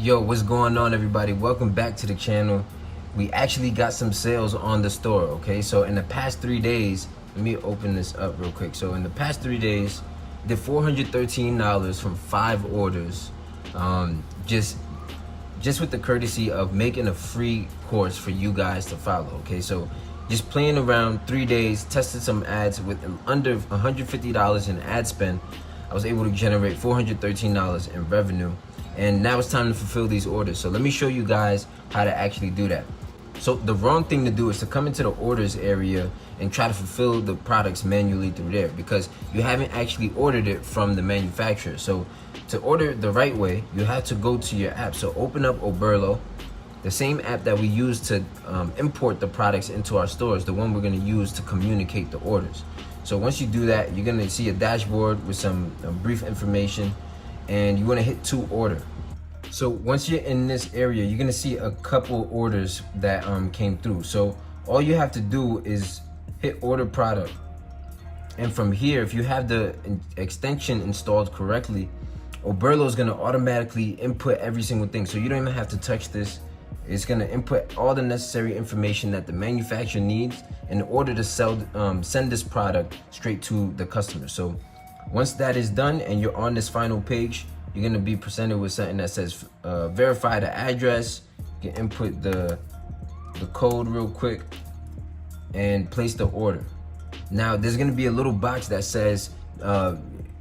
Yo, what's going on, everybody? Welcome back to the channel. We actually got some sales on the store, okay? So in the past 3 days, let me open this up real quick. So in the past 3 days, did $413 from 5 orders, just with the courtesy of making a free course for you guys to follow, okay? So just playing around 3 days, tested some ads with under $150 in ad spend. I was able to generate $413 in revenue. And now it's time to fulfill these orders. So let me show you guys how to actually do that. So the wrong thing to do is to come into the orders area and try to fulfill the products manually through there, because you haven't actually ordered it from the manufacturer. So to order it the right way, you have to go to your app. So open up Oberlo, the same app that we use to import the products into our stores, the one we're gonna use to communicate the orders. So once you do that, you're gonna see a dashboard with some brief information, and you wanna hit to order. So once you're in this area, you're gonna see a couple orders that came through. So all you have to do is hit order product. And from here, if you have the extension installed correctly, Oberlo is gonna automatically input every single thing. So you don't even have to touch this. It's gonna input all the necessary information that the manufacturer needs in order to send this product straight to the customer. So once that is done and you're on this final page, you're gonna be presented with something that says verify the address. You can input the code real quick and place the order. Now there's gonna be a little box that says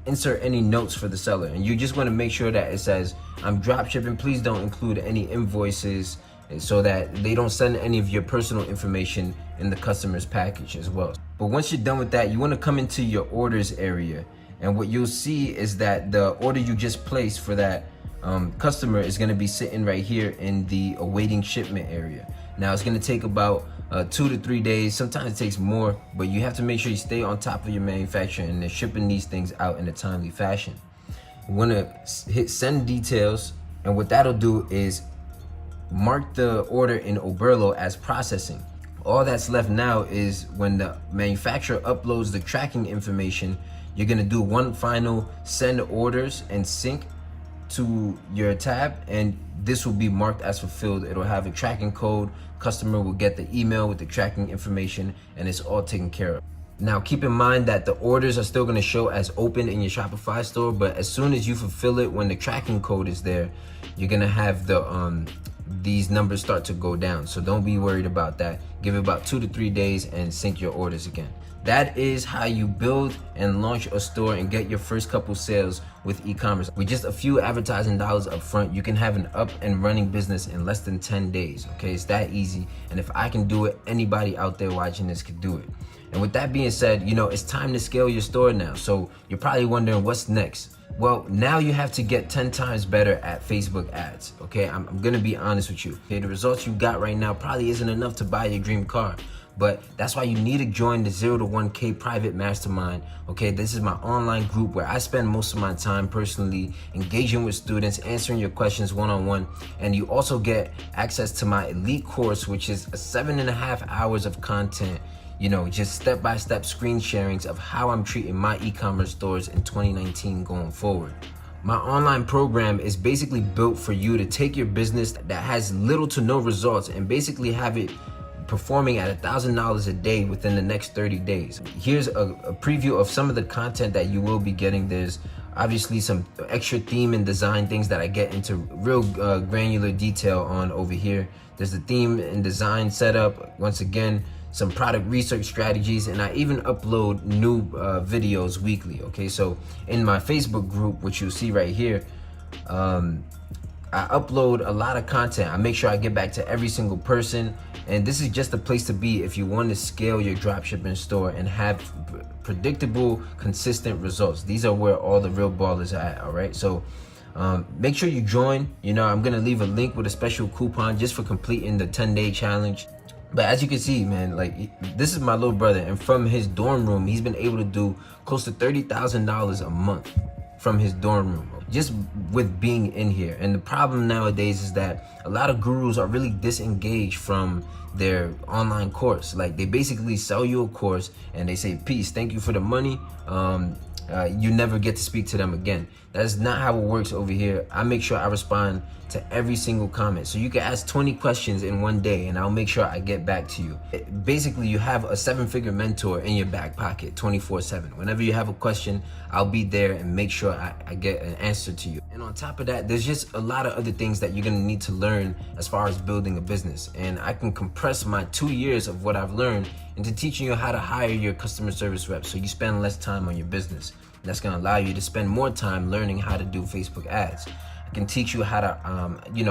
insert any notes for the seller, and you just wanna make sure that it says I'm dropshipping, please don't include any invoices, so that they don't send any of your personal information in the customer's package as well. But once you're done with that, you wanna come into your orders area. And what you'll see is that the order you just placed for that customer is gonna be sitting right here in the awaiting shipment area. Now it's gonna take about 2 to 3 days. Sometimes it takes more, but you have to make sure you stay on top of your manufacturer and they're shipping these things out in a timely fashion. You wanna hit send details, and what that'll do is mark the order in Oberlo as processing. All that's left now is when the manufacturer uploads the tracking information, you're gonna do one final send orders and sync to your tab, and this will be marked as fulfilled. It'll have a tracking code. Customer will get the email with the tracking information, and it's all taken care of. Now keep in mind that the orders are still gonna show as open in your Shopify store, but as soon as you fulfill it, when the tracking code is there, you're gonna have these numbers start to go down. So don't be worried about that. Give it about 2 to 3 days and sync your orders again. That is how you build and launch a store and get your first couple sales with e-commerce. With just a few advertising dollars up front, you can have an up and running business in less than 10 days, okay? It's that easy. And if I can do it, anybody out there watching this could do it. And with that being said, you know, it's time to scale your store now. So you're probably wondering what's next. Well, now you have to get 10 times better at Facebook ads, okay? I'm gonna be honest with you. Okay, the results you got right now probably isn't enough to buy your dream car. But that's why you need to join the 0 to 1K private mastermind, okay? This is my online group where I spend most of my time personally engaging with students, answering your questions one-on-one. And you also get access to my elite course, which is 7.5 hours of content, you know, just step-by-step screen sharings of how I'm treating my e-commerce stores in 2019 going forward. My online program is basically built for you to take your business that has little to no results and basically have it performing at $1,000 a day within the next 30 days. Here's a preview of some of the content that you will be getting. There's obviously some extra theme and design things that I get into real granular detail on over here. There's the theme and design setup. Once again, some product research strategies, and I even upload new videos weekly, okay? So in my Facebook group, which you'll see right here, I upload a lot of content. I make sure I get back to every single person, and this is just a place to be if you want to scale your dropshipping store and have predictable, consistent results. These are where all the real ballers are at, all right? So make sure you join. You know, I'm gonna leave a link with a special coupon just for completing the 10-day challenge. But as you can see, man, like, this is my little brother, and from his dorm room, he's been able to do close to $30,000 a month from his dorm room, just with being in here. And the problem nowadays is that a lot of gurus are really disengaged from their online course. Like, they basically sell you a course and they say, peace, thank you for the money. You never get to speak to them again. That's not how it works over here. I make sure I respond to every single comment. So you can ask 20 questions in one day and I'll make sure I get back to you. Basically, you have a 7-figure mentor in your back pocket 24/7. Whenever you have a question, I'll be there and make sure I get an answer to you. And on top of that, there's just a lot of other things that you're gonna need to learn as far as building a business. And I can compress my 2 years of what I've learned into teaching you how to hire your customer service reps so you spend less time on your business. That's gonna allow you to spend more time learning how to do Facebook ads. I can teach you how to,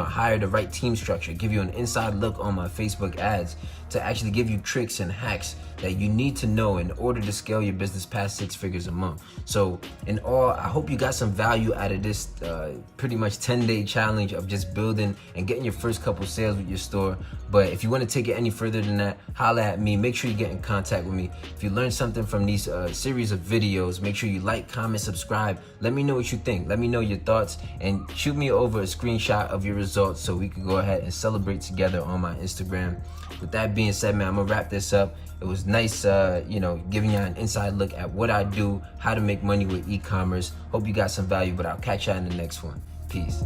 hire the right team structure, give you an inside look on my Facebook ads to actually give you tricks and hacks that you need to know in order to scale your business past 6 figures a month. So in all, I hope you got some value out of this pretty much 10-day challenge of just building and getting your first couple sales with your store. But if you want to take it any further than that, holla at me. Make sure you get in contact with me. If you learned something from these series of videos, make sure you like, comment, subscribe. Let me know what you think. Let me know your thoughts and shoot me over a screenshot of your results so we can go ahead and celebrate together on my Instagram. With that being said, man, I'm gonna wrap this up. It was nice, giving you an inside look at what I do, how to make money with e-commerce. Hope you got some value, but I'll catch you in the next one. Peace.